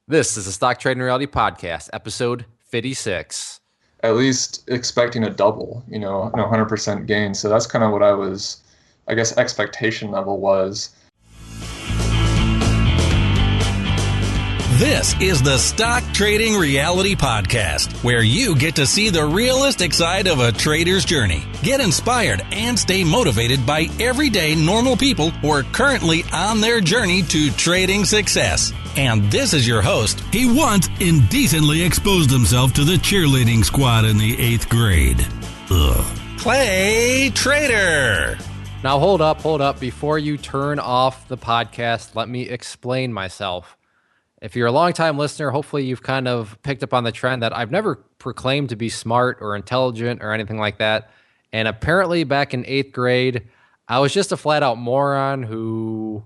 This is the Stock Trading Reality Podcast, episode 56. At least expecting a double, an 100% gain. So that's kind of what I guess expectation level was. This is the Stock Trading Reality Podcast, where you get to see the realistic side of a trader's journey. Get inspired and stay motivated by everyday normal people who are currently on their journey to trading success. And this is your host. He once indecently exposed himself to the cheerleading squad in the 8th grade. Clay Trader. Now hold up. Before you turn off the podcast, let me explain myself. If you're a longtime listener, hopefully you've kind of picked up on the trend that I've never proclaimed to be smart or intelligent or anything like that. And apparently back in 8th grade, I was just a flat out moron who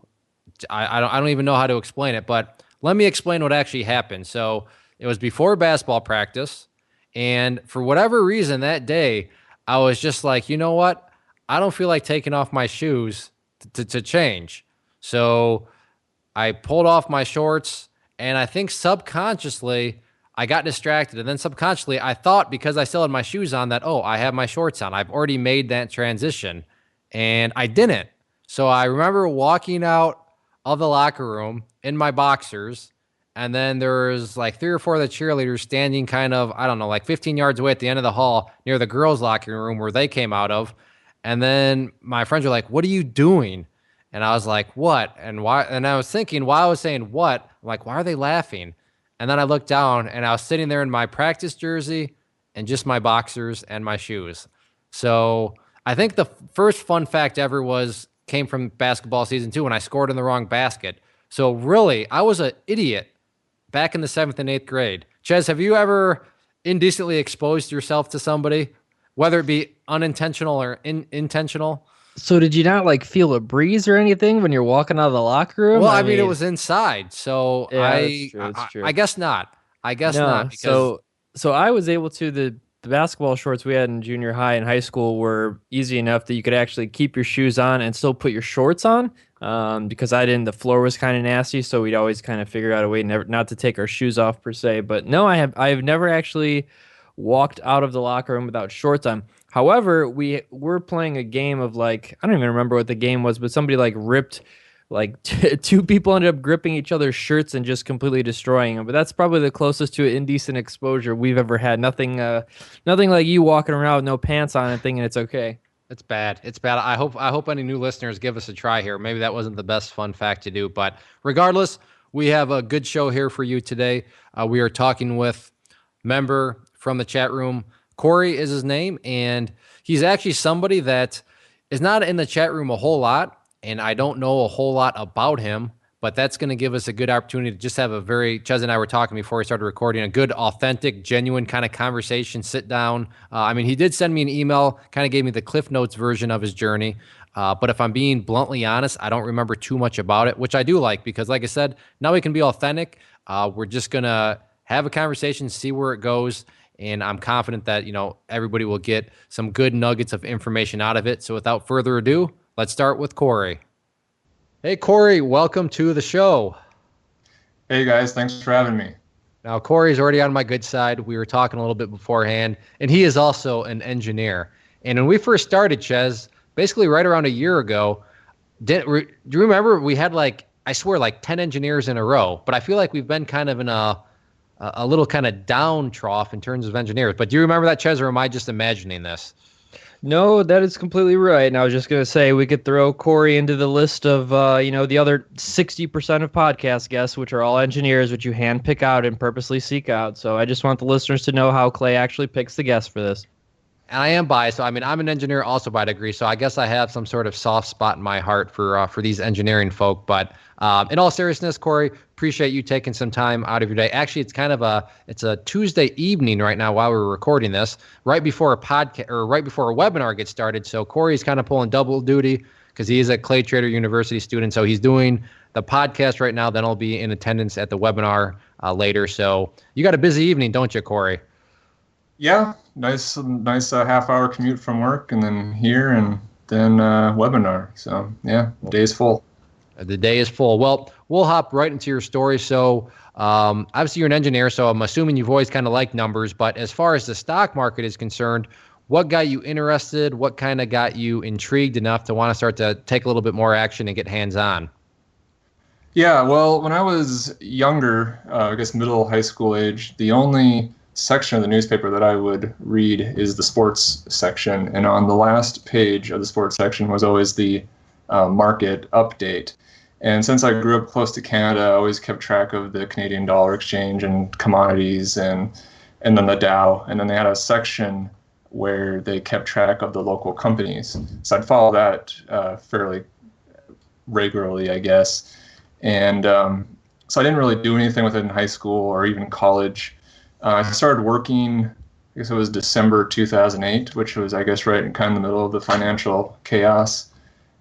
I don't even know how to explain it, but let me explain what actually happened. So it was before basketball practice, and for whatever reason that day, I was just like, you know what? I don't feel like taking off my shoes to change. So I pulled off my shorts, and I think subconsciously I got distracted. And then subconsciously I thought, because I still had my shoes on, that, I have my shorts on. I've already made that transition. And I didn't. So I remember walking out of the locker room in my boxers. And then there was like 3 or 4 of the cheerleaders standing kind of, I don't know, like 15 yards away at the end of the hall near the girls' locker room where they came out of. And then my friends were like, "What are you doing?" And I was like, "What?" And why? And I was thinking, while I was saying what, I'm like, why are they laughing? And then I looked down and I was sitting there in my practice jersey and just my boxers and my shoes. So I think the first fun fact ever came from basketball season 2 when I scored in the wrong basket. So really, I was an idiot back in the 7th and 8th grade. Ches, have you ever indecently exposed yourself to somebody, whether it be unintentional or intentional? So did you not like feel a breeze or anything when you're walking out of the locker room? Well, I mean, it was inside, so yeah, that's true. I guess not. I guess not. Because so I was able to the basketball shorts we had in junior high and high school were easy enough that you could actually keep your shoes on and still put your shorts on. Because the floor was kind of nasty, so we'd always kind of figure out a way not to take our shoes off per se. But no, I have never actually walked out of the locker room without shorts on. However, we were playing a game of I don't even remember what the game was, but somebody ripped, 2 people ended up gripping each other's shirts and just completely destroying them. But that's probably the closest to an indecent exposure we've ever had. Nothing like you walking around with no pants on and thinking it's okay. It's bad. It's bad. I hope any new listeners give us a try here. Maybe that wasn't the best fun fact to do, but regardless, we have a good show here for you today. We are talking with member from the chat room. Corey is his name, and he's actually somebody that is not in the chat room a whole lot, and I don't know a whole lot about him, but that's going to give us a good opportunity to just have Ches and I were talking before we started recording, a good, authentic, genuine kind of conversation, sit down. He did send me an email, kind of gave me the Cliff Notes version of his journey, but if I'm being bluntly honest, I don't remember too much about it, which I do like, because like I said, now we can be authentic. We're just going to have a conversation, see where it goes. And I'm confident that, everybody will get some good nuggets of information out of it. So without further ado, let's start with Corey. Hey, Corey, welcome to the show. Hey, guys. Thanks for having me. Now, Corey's already on my good side. We were talking a little bit beforehand, and he is also an engineer. And when we first started, Ches, basically right around a year ago, do you remember we had 10 engineers in a row? But I feel like we've been kind of in a little kind of down trough in terms of engineers. But do you remember that, Ches, or am I just imagining this? No, that is completely right. And I was just going to say we could throw Corey into the list of, the other 60% of podcast guests, which are all engineers, which you hand pick out and purposely seek out. So I just want the listeners to know how Clay actually picks the guests for this. And I am biased. So, I'm an engineer also by degree, so I guess I have some sort of soft spot in my heart for these engineering folk. But in all seriousness, Corey, appreciate you taking some time out of your day. Actually, it's a Tuesday evening right now while we're recording this, right before a podcast or right before a webinar gets started. So Corey's kind of pulling double duty because he is a Clay Trader University student. So he's doing the podcast right now. Then I'll be in attendance at the webinar later. So you got a busy evening, don't you, Corey? Yeah, nice half-hour commute from work, and then here, and then webinar. So yeah, the day is full. The day is full. Well, we'll hop right into your story. So obviously you're an engineer, so I'm assuming you've always kind of liked numbers. But as far as the stock market is concerned, what got you interested? What kind of got you intrigued enough to want to start to take a little bit more action and get hands-on? Yeah, well, when I was younger, I guess middle high school age, the only section of the newspaper that I would read is the sports section. And on the last page of the sports section was always the market update. And since I grew up close to Canada, I always kept track of the Canadian dollar exchange and commodities and then the Dow. And then they had a section where they kept track of the local companies. So I'd follow that fairly regularly, I guess. And so I didn't really do anything with it in high school or even college. I started working, I guess it was December 2008, which was, I guess, right in kind of the middle of the financial chaos.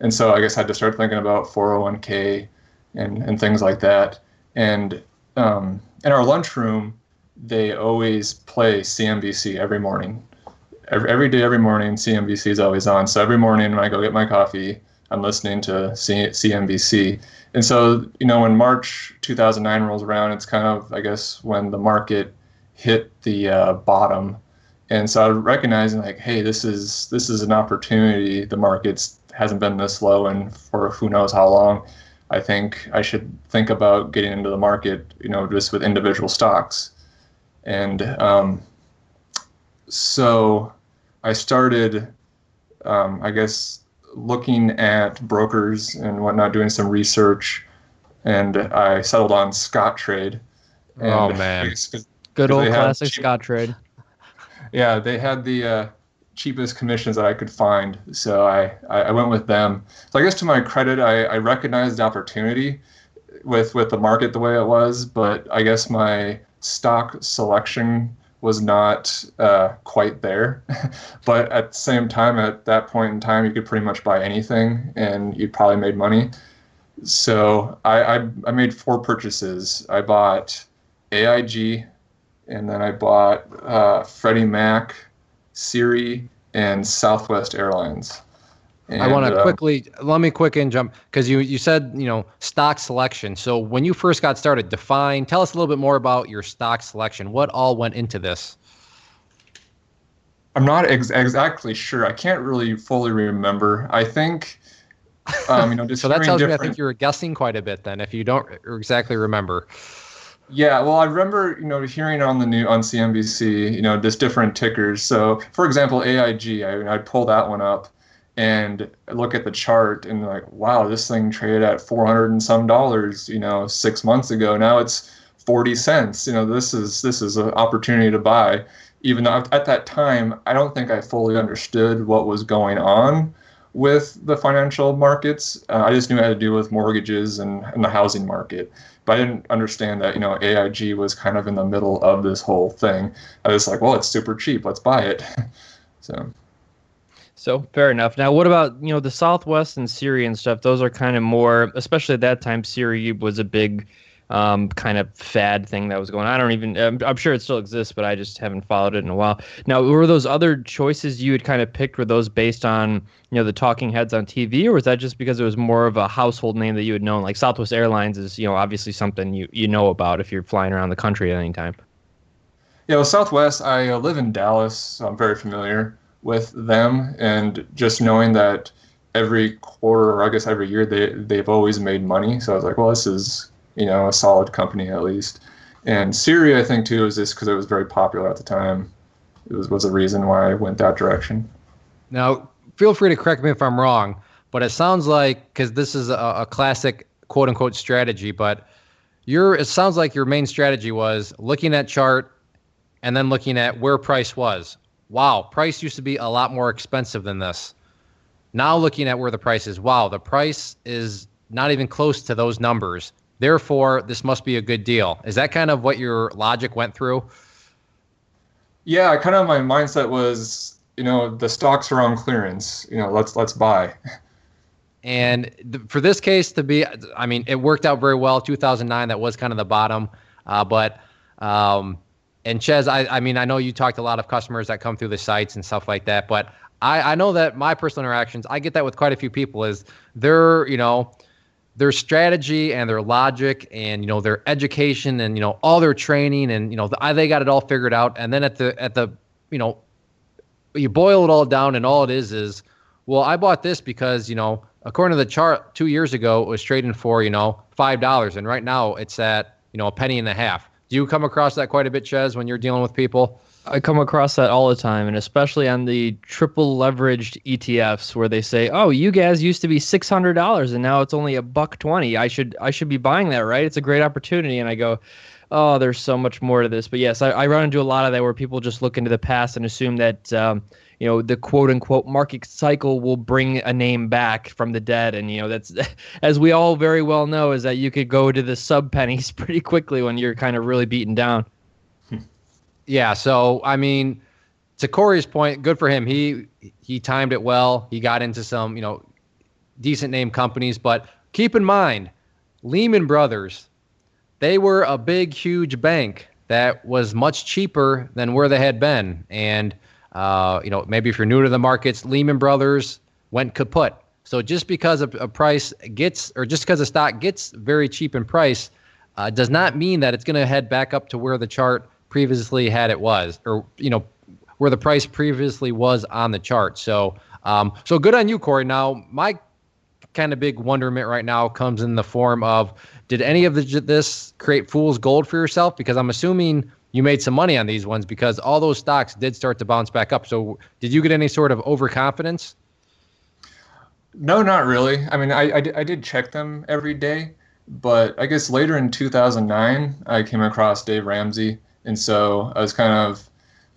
And so I guess I had to start thinking about 401k and things like that. And in our lunchroom, they always play CNBC every morning. Every day, every morning, CNBC is always on. So every morning when I go get my coffee, I'm listening to CNBC. And so, when March 2009 rolls around, it's kind of, I guess, when the market hit the bottom. And so I was recognizing, like, hey, this is an opportunity. The markets hasn't been this low and for who knows how long. I think I should think about getting into the market, just with individual stocks. And so I started, I guess, looking at brokers and whatnot, doing some research, and I settled on Scottrade. Oh, man. Good old classic Scottrade. Yeah, they had the cheapest commissions that I could find, so I went with them. So I guess to my credit, I recognized the opportunity with the market the way it was, but I guess my stock selection was not quite there. But at the same time, at that point in time, you could pretty much buy anything and you probably made money. So I made 4 purchases. I bought AIG, and then I bought Freddie Mac, Siri, and Southwest Airlines. And, I want to let me quickly jump, because you said, stock selection. So when you first got started, tell us a little bit more about your stock selection. What all went into this? I'm not exactly sure. I can't really fully remember. I think, just so that tells me I different... think you were guessing quite a bit then, if you don't exactly remember. Yeah, well, I remember, hearing on CNBC, just different tickers. So, for example, AIG, I'd pull that one up and look at the chart and like, wow, this thing traded at $400 and some, 6 months ago. Now it's 40 cents. This is an opportunity to buy. Even though at that time, I don't think I fully understood what was going on with the financial markets. I just knew it had to do with mortgages and the housing market. But I didn't understand that, AIG was kind of in the middle of this whole thing. I was like, well, it's super cheap. Let's buy it. So fair enough. Now, what about, the Southwest and Siri and stuff? Those are kind of more, especially at that time, Siri was a big kind of fad thing that was going on. I'm sure it still exists, but I just haven't followed it in a while. Now, were those other choices you had kind of picked, were those based on, the talking heads on TV, or was that just because it was more of a household name that you had known? Like Southwest Airlines is, obviously something you know about if you're flying around the country at any time. Yeah, well, Southwest, I live in Dallas, so I'm very familiar with them, and just knowing that every quarter, or I guess every year, they've always made money. So I was like, well, this is, a solid company at least. And Siri, I think too, is just because it was very popular at the time. It was a reason why I went that direction. Now, feel free to correct me if I'm wrong, but it sounds like, because this is a classic quote unquote strategy, but it sounds like your main strategy was looking at chart and then looking at where price was. Wow, price used to be a lot more expensive than this. Now looking at where the price is, wow, the price is not even close to those numbers. Therefore, this must be a good deal. Is that kind of what your logic went through? Yeah, kind of my mindset was, the stocks are on clearance. Let's buy. And for this case to be, it worked out very well. 2009, that was kind of the bottom. And Ches, I know you talked to a lot of customers that come through the sites and stuff like that, but I know that my personal interactions, I get that with quite a few people, is they're, their strategy and their logic and, their education and, all their training and, they got it all figured out. And then at the, you boil it all down and all it is, well, I bought this because, according to the chart 2 years ago, it was trading for, $5. And right now it's at, a penny and a half. Do you come across that quite a bit, Ches, when you're dealing with people? I come across that all the time, and especially on the triple leveraged ETFs where they say, "Oh, you guys used to be $600 and now it's only $120. I should be buying that, right? It's a great opportunity." And I go, "Oh, there's so much more to this." But yes, I run into a lot of that where people just look into the past and assume that the quote unquote market cycle will bring a name back from the dead, and that's, as we all very well know, is that you could go to the sub pennies pretty quickly when you're kind of really beaten down. Yeah, so I mean, to Corey's point, good for him. He timed it well. He got into some, decent name companies, but keep in mind, Lehman Brothers, they were a big, huge bank that was much cheaper than where they had been. And maybe if you're new to the markets, Lehman Brothers went kaput. So just because a price gets, or just because a stock gets very cheap in price, does not mean that it's going to head back up to where the chart previously had it was, or where the price previously was on the chart. So so good on you, Corey. Now my kind of big wonderment right now comes in the form of, did any of this create fool's gold for yourself? Because I'm assuming you made some money on these ones, because all those stocks did start to bounce back up. So did you get any sort of overconfidence? No, not really. I mean, I did check them every day, but I guess later in 2009 I came across Dave Ramsey. And so I was kind of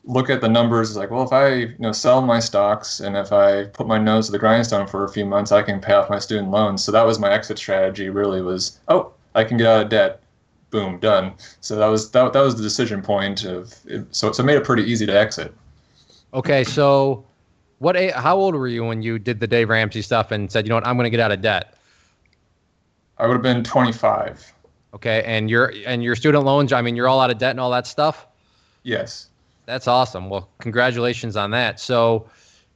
look at the numbers like, well, if I sell my stocks and if I put my nose to the grindstone for a few months, I can pay off my student loans. So that was my exit strategy. Really was, oh, I can get out of debt. Boom, done. So that was the decision point of it. So it made it pretty easy to exit. Okay, so how old were you when you did the Dave Ramsey stuff and said, I'm going to get out of debt? I would have been 25. Okay, and your student loans, I mean, you're all out of debt and all that stuff? Yes. That's awesome. Well, congratulations on that. So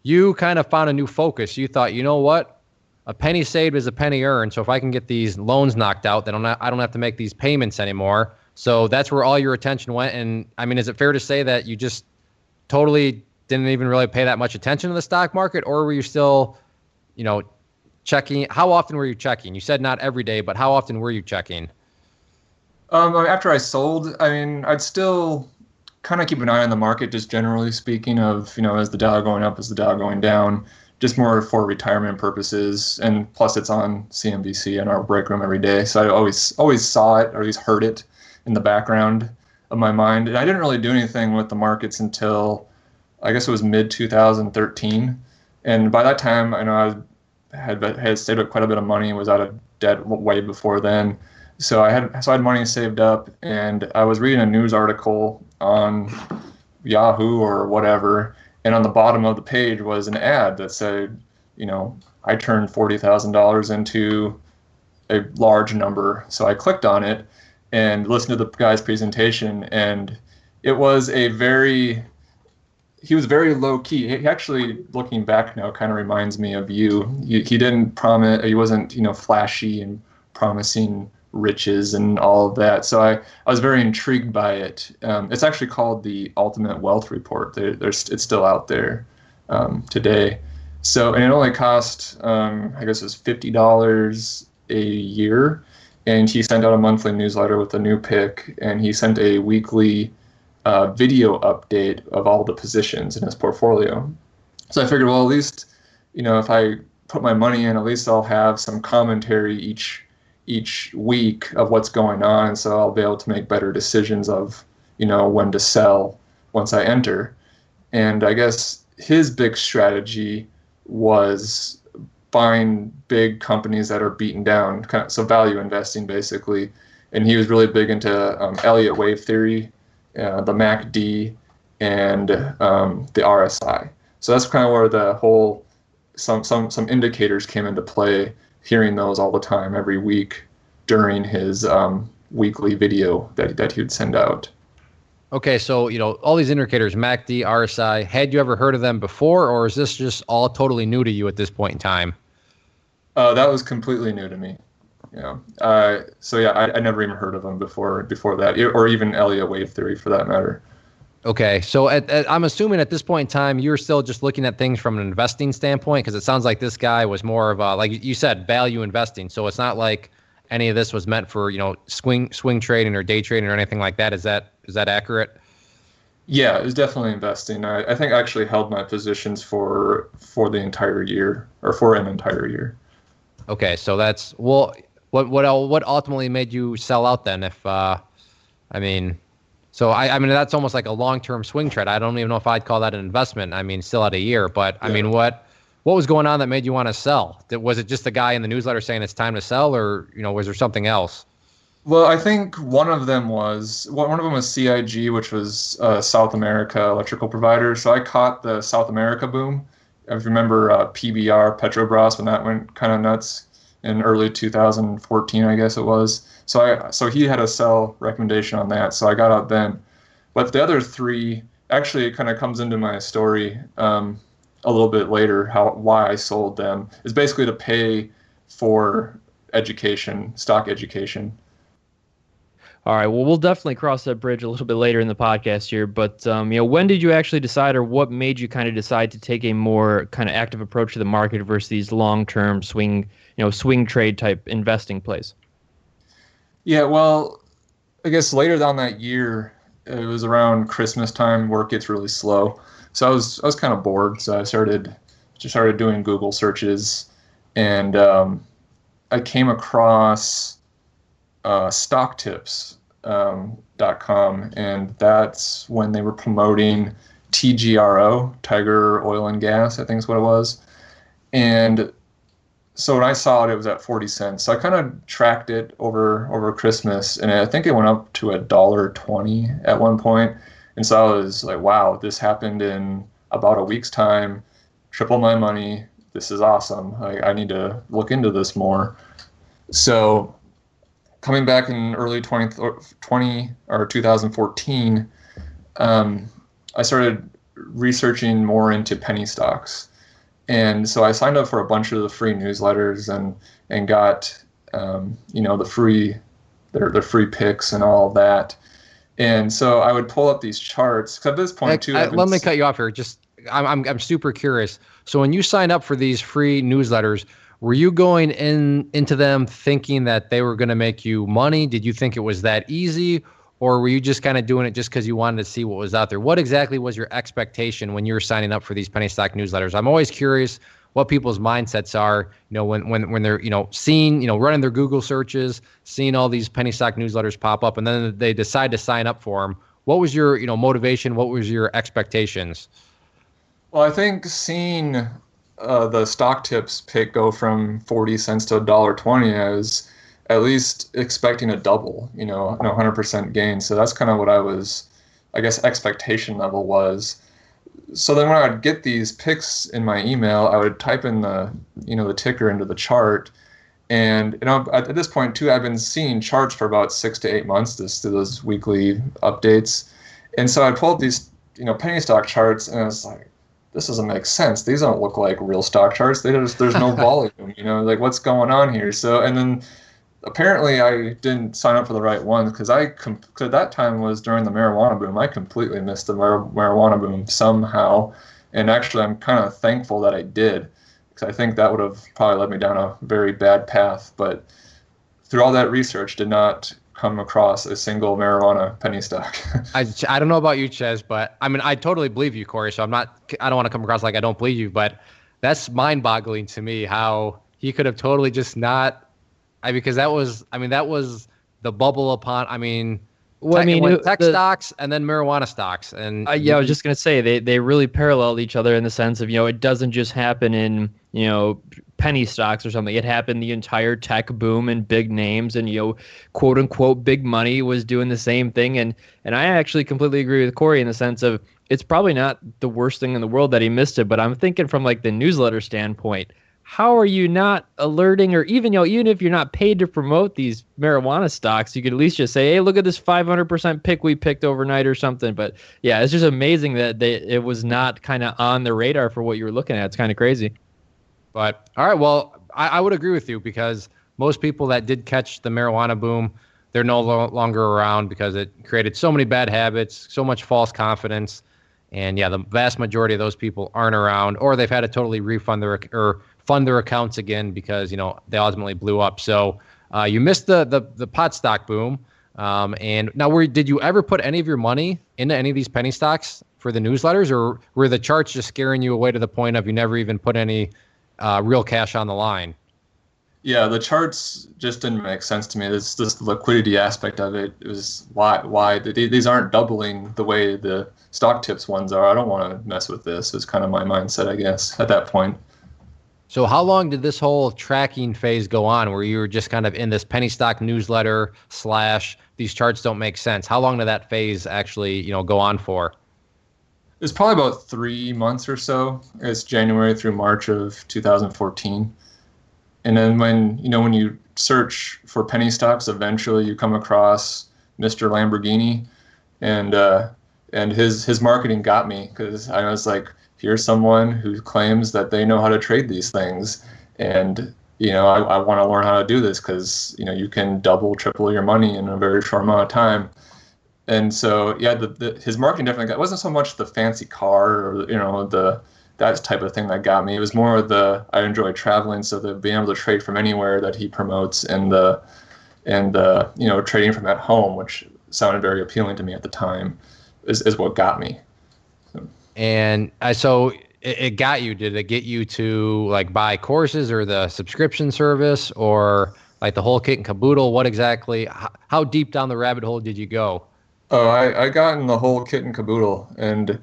you kind of found a new focus. You thought, you know what? A penny saved is a penny earned. So if I can get these loans knocked out, then I don't have to make these payments anymore. So that's where all your attention went. And I mean, is it fair to say that you just totally didn't even really pay that much attention to the stock market, or were you still, checking? How often were you checking? You said not every day, but how often were you checking? After I sold, I mean, I'd still kind of keep an eye on the market, just generally speaking of, is the Dow going up, is the Dow going down, just more for retirement purposes. And plus it's on CNBC in our break room every day. So I always saw it, or at least heard it in the background of my mind. And I didn't really do anything with the markets until, I guess it was mid 2013. And by that time, I had saved up quite a bit of money, was out of debt way before then. So I had money saved up, and I was reading a news article on Yahoo or whatever, and on the bottom of the page was an ad that said, I turned $40,000 into a large number. So I clicked on it and listened to the guy's presentation, and it was he was very low key. He actually, looking back now, kind of reminds me of you. He didn't promise, he wasn't, flashy and promising riches and all of that. So I was very intrigued by it. It's actually called the Ultimate Wealth Report. It's still out there today. So, and it only cost, I guess it was $50 a year. And he sent out a monthly newsletter with a new pick, and he sent a weekly video update of all the positions in his portfolio. So I figured, well, at least, if I put my money in, at least I'll have some commentary each week of what's going on, so I'll be able to make better decisions of, when to sell once I enter. And I guess his big strategy was buying big companies that are beaten down, so value investing basically. And he was really big into Elliott wave theory, the MACD, and the RSI. So that's kind of where the whole some indicators came into play. Hearing those all the time, every week during his weekly video that he would send out. Okay, so all these indicators, MACD, RSI, had you ever heard of them before, or is this just all totally new to you at this point in time? That was completely new to me. So yeah, I never even heard of them before that, or even Elliott wave theory for that matter. Okay, so I'm assuming at this point in time, you're still just looking at things from an investing standpoint, because it sounds like this guy was more of a, like you said, value investing. So it's not like any of this was meant for, swing trading or day trading or anything like that. Is that accurate? Yeah, it was definitely investing. I think I actually held my positions for the entire year, or for an entire year. Okay, so that's, well, what ultimately made you sell out then? If I mean, so I mean that's almost like a long-term swing trade. I don't even know if I'd call that an investment. I mean, still at a year, but I mean, what was going on that made you want to sell? Was it just the guy in the newsletter saying it's time to sell, or was there something else? Well, I think one of them was CIG, which was South America electrical provider. So I caught the South America boom. If you remember PBR, Petrobras, when that went kind of nuts in early 2014, I guess it was. So he had a sell recommendation on that. So I got out then. But the other three, actually, it kind of comes into my story a little bit later. Why I sold them is basically to pay for education, stock education. All right. Well, we'll definitely cross that bridge a little bit later in the podcast here. But when did you actually decide, or what made you kind of decide to take a more kind of active approach to the market versus these long-term swing trade type investing plays? Yeah, well, I guess later down that year, it was around Christmas time. Work gets really slow, so I was kind of bored. So I started doing Google searches, and I came across stocktips.com, and that's when they were promoting TGRO, Tiger Oil and Gas, I think is what it was. And so when I saw it, it was at 40 cents. So I kind of tracked it over Christmas, and I think it went up to $1.20 at one point. And so I was like, wow, this happened in about a week's time, triple my money. This is awesome. I need to look into this more. So coming back in early 2020 or 2014, I started researching more into penny stocks. And so I signed up for a bunch of the free newsletters and got the free picks and all of that. And so I would pull up these charts. 'Cause at this point too, let me cut you off here. Just I'm super curious. So when you signed up for these free newsletters, were you going into them thinking that they were going to make you money? Did you think it was that easy? Or were you just kind of doing it just because you wanted to see what was out there? What exactly was your expectation when you were signing up for these penny stock newsletters? I'm always curious what people's mindsets are, when they're, seeing, running their Google searches, seeing all these penny stock newsletters pop up, and then they decide to sign up for them. What was your, motivation? What was your expectations? Well, I think seeing the stock tips pick go from 40 cents to $1.20, I was at least expecting a double, 100% gain. So that's kind of what I guess expectation level was. So then when I would get these picks in my email, I would type in the ticker into the chart. And, at this point too, I've been seeing charts for about 6 to 8 months, those weekly updates. And so I'd pull up these, penny stock charts, and I was like, this doesn't make sense. These don't look like real stock charts. There's no volume, like what's going on here? So, and then apparently I didn't sign up for the right ones because that time was during the marijuana boom. I completely missed the marijuana boom somehow. And actually, I'm kind of thankful that I did, because I think that would have probably led me down a very bad path. But through all that research, did not come across a single marijuana penny stock. I don't know about you, Ches, but I mean, I totally believe you, Corey. So I don't want to come across like I don't believe you, but that's mind-boggling to me how he could have totally just not. Because that was the bubble upon. Tech stocks and then marijuana stocks, and I was just gonna say they really parallel each other in the sense of it doesn't just happen in penny stocks or something. It happened the entire tech boom and big names and quote unquote big money was doing the same thing. And I actually completely agree with Corey in the sense of it's probably not the worst thing in the world that he missed it, but I'm thinking from like the newsletter standpoint. How are you not alerting, or even even if you're not paid to promote these marijuana stocks, you could at least just say, hey, look at this 500% pick we picked overnight or something. But yeah, it's just amazing that it was not kind of on the radar for what you were looking at. It's kind of crazy. But all right, well, I would agree with you because most people that did catch the marijuana boom, they're no longer around because it created so many bad habits, so much false confidence. And yeah, the vast majority of those people aren't around, or they've had to totally refund or fund their accounts again because, they ultimately blew up. So you missed the pot stock boom. And now, did you ever put any of your money into any of these penny stocks for the newsletters, or were the charts just scaring you away to the point of you never even put any real cash on the line? Yeah, the charts just didn't make sense to me. This the liquidity aspect of it. It was why these aren't doubling the way the stock tips ones are. I don't want to mess with this. Is kind of my mindset, I guess, at that point. So how long did this whole tracking phase go on where you were just kind of in this penny stock newsletter / these charts don't make sense? How long did that phase actually, go on for? It's probably about 3 months or so. It's January through March of 2014. And then when you search for penny stocks, eventually you come across Mr. Lamborghini, and his marketing got me because I was like, here's someone who claims that they know how to trade these things, and I want to learn how to do this because you can double, triple your money in a very short amount of time. And so yeah, his marketing definitely got. It wasn't so much the fancy car or that type of thing that got me. It was more I enjoy traveling, so being able to trade from anywhere that he promotes, and trading from at home, which sounded very appealing to me at the time, is what got me. And so it got you. Did it get you to like buy courses or the subscription service or like the whole kit and caboodle? What exactly? How deep down the rabbit hole did you go? Oh, I got in the whole kit and caboodle, and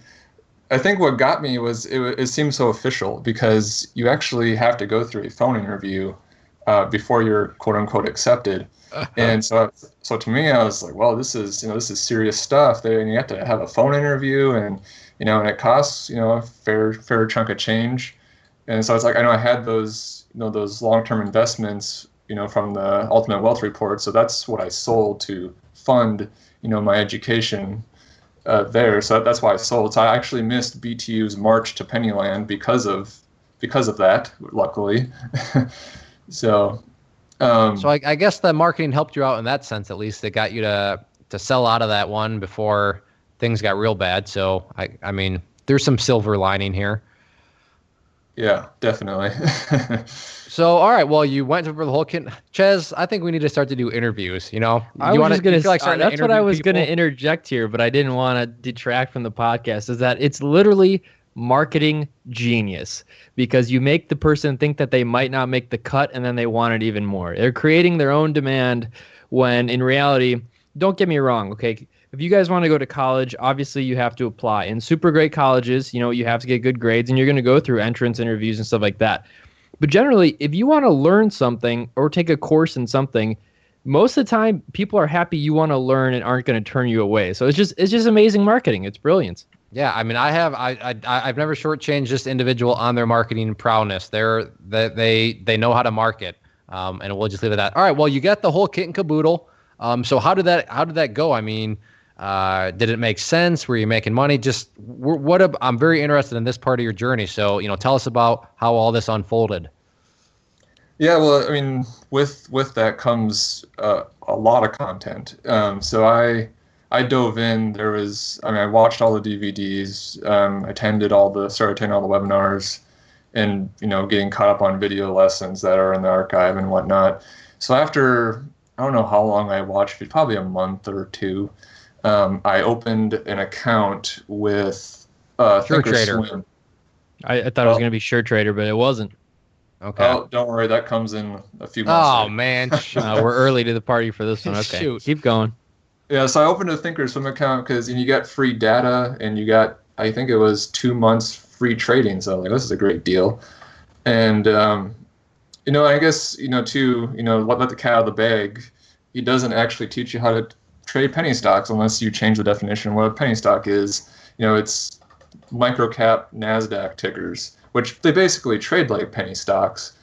I think what got me was it seemed so official because you actually have to go through a phone interview before you're quote unquote accepted. And so to me, I was like, well, this is serious stuff. And you have to have a phone interview, and it costs a fair chunk of change. And so it's like, I know I had those long-term investments from the Ultimate Wealth Report, so that's what I sold to fund my education there. So that's why I sold. So I actually missed BTU's march to Pennyland because of that, luckily. So I guess the marketing helped you out in that sense. At least it got you to sell out of that one before things got real bad. So I mean, there's some silver lining here. Yeah, definitely. So, all right. Well, you went over the whole kit. Ches, I think we need to start to do interviews. I was just going to say, that's what I was going to interject here, but I didn't want to detract from the podcast, is that it's literally marketing genius because you make the person think that they might not make the cut and then they want it even more. They're creating their own demand when in reality, don't get me wrong, okay? If you guys want to go to college, obviously you have to apply. In super great colleges, you have to get good grades and you're going to go through entrance interviews and stuff like that. But generally, if you want to learn something or take a course in something, most of the time people are happy you want to learn and aren't going to turn you away. So it's just amazing marketing. It's brilliant. Yeah, I mean, I've never shortchanged this individual on their marketing prowess. They know how to market, and we'll just leave it at that. All right, well, you got the whole kit and caboodle. So how did that go? I mean, did it make sense? Were you making money? I'm very interested in this part of your journey. So tell us about how all this unfolded. Yeah, well, I mean, with that comes a lot of content. So I dove in. I watched all the DVDs, started attending all the webinars, and getting caught up on video lessons that are in the archive and whatnot. So after, I don't know how long I watched it, probably a month or two, I opened an account with SureTrader. I thought it was going to be SureTrader, but it wasn't. Okay. Oh, don't worry, that comes in a few months. Oh later. Man, we're early to the party for this one. Okay, Shoot. Keep going. Yeah, so I opened a Thinkorswim account because you get free data and you got, I think it was 2 months free trading. So this is a great deal. And I guess too, let the cat out of the bag. He doesn't actually teach you how to trade penny stocks unless you change the definition of what a penny stock is. It's microcap NASDAQ tickers, which they basically trade like penny stocks,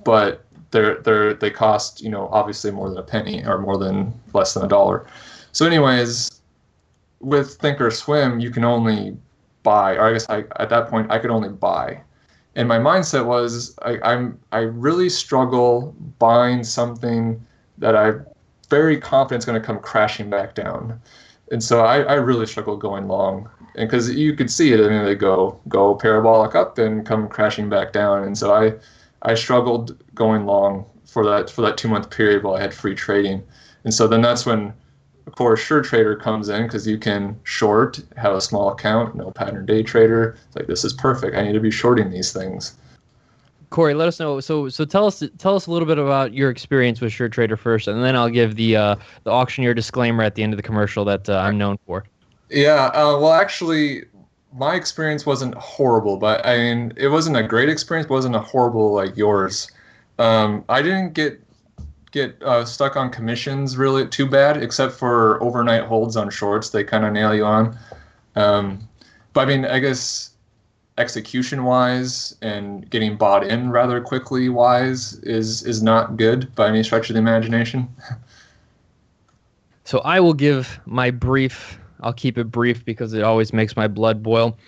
but they cost obviously more than a penny or less than $1. So anyways, with Thinkorswim you can only buy, or I guess at that point I could only buy, And my mindset was I really struggle buying something that I'm very confident is going to come crashing back down. And so I really struggle going long. And because you could see it, I mean, they go parabolic up and come crashing back down. And so I struggled going long for that 2 month period while I had free trading. And so then that's when, of course, SureTrader comes in because you can short, have a small account, no pattern day trader. It's like, this is perfect. I need to be shorting these things. Corey, let us know. So tell us a little bit about your experience with SureTrader first, and then I'll give the auctioneer disclaimer at the end of the commercial that I'm known for. Yeah, well, actually, my experience wasn't horrible, but I mean, it wasn't a great experience, but it wasn't a horrible like yours. I didn't get stuck on commissions really too bad, except for overnight holds on shorts. They kind of nail you on. But I mean, I guess execution wise and getting bought in rather quickly wise is not good by any stretch of the imagination. So I will give my brief. I'll keep it brief because it always makes my blood boil.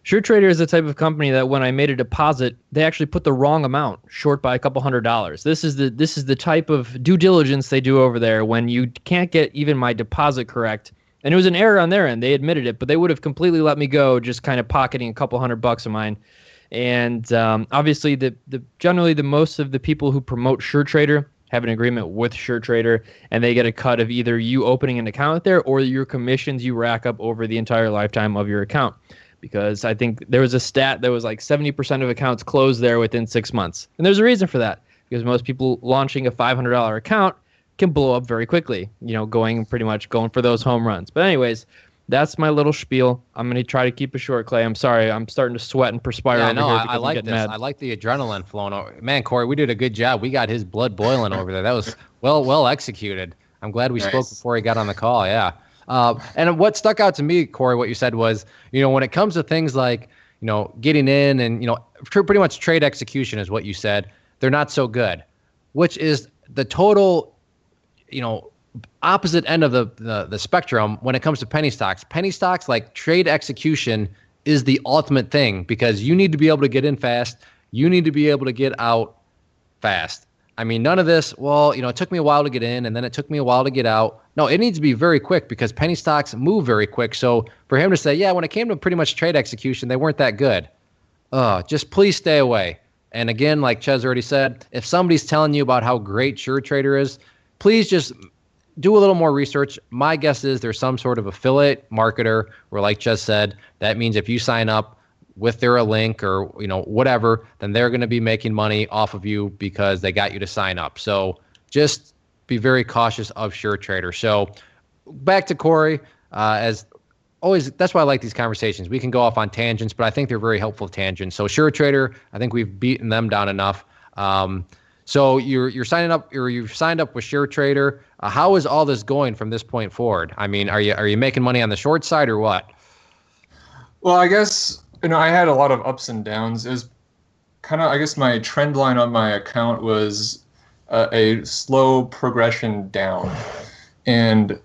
SureTrader is the type of company that when I made a deposit, they actually put the wrong amount, short by a couple $100. This is the type of due diligence they do over there when you can't get even my deposit correct. And it was an error on their end. They admitted it, but they would have completely let me go, just kind of pocketing a couple $100 of mine. And obviously, generally the most of the people who promote SureTrader have an agreement with SureTrader, and they get a cut of either you opening an account there or your commissions you rack up over the entire lifetime of your account. Because I think there was a stat that was like 70% of accounts closed there within 6 months. And there's a reason for that, because most people launching a $500 account can blow up very quickly, going for those home runs. But anyways, that's my little spiel. I'm going to try to keep it short, Clay. I'm sorry. I'm starting to sweat and perspire over here because I like I'm getting this. mad. I like the adrenaline flowing over. Man, Corey, we did a good job. We got his blood boiling over there. That was well executed. I'm glad we spoke before he got on the call. Yeah. And what stuck out to me, Corey, what you said was, when it comes to things like, getting in and, pretty much trade execution is what you said. They're not so good, which is the total, opposite end of the spectrum when it comes to penny stocks. Penny stocks, like trade execution, is the ultimate thing because you need to be able to get in fast. You need to be able to get out fast. I mean, none of this, it took me a while to get in and then it took me a while to get out. No, it needs to be very quick because penny stocks move very quick. So for him to say, yeah, when it came to pretty much trade execution, they weren't that good. Just please stay away. And again, like Ches already said, if somebody's telling you about how great SureTrader is, please just do a little more research. My guess is there's some sort of affiliate marketer where, like Ches said, that means if you sign up with their link or whatever, then they're going to be making money off of you because they got you to sign up. So just be very cautious of SureTrader. So back to Corey, as always, that's why I like these conversations. We can go off on tangents, but I think they're very helpful tangents. So SureTrader, I think we've beaten them down enough. So you're signing up, or you've signed up with SureTrader. How is all this going from this point forward? I mean, are you making money on the short side or what? Well, I guess I had a lot of ups and downs. It was kind of, I guess, my trend line on my account was a slow progression down, and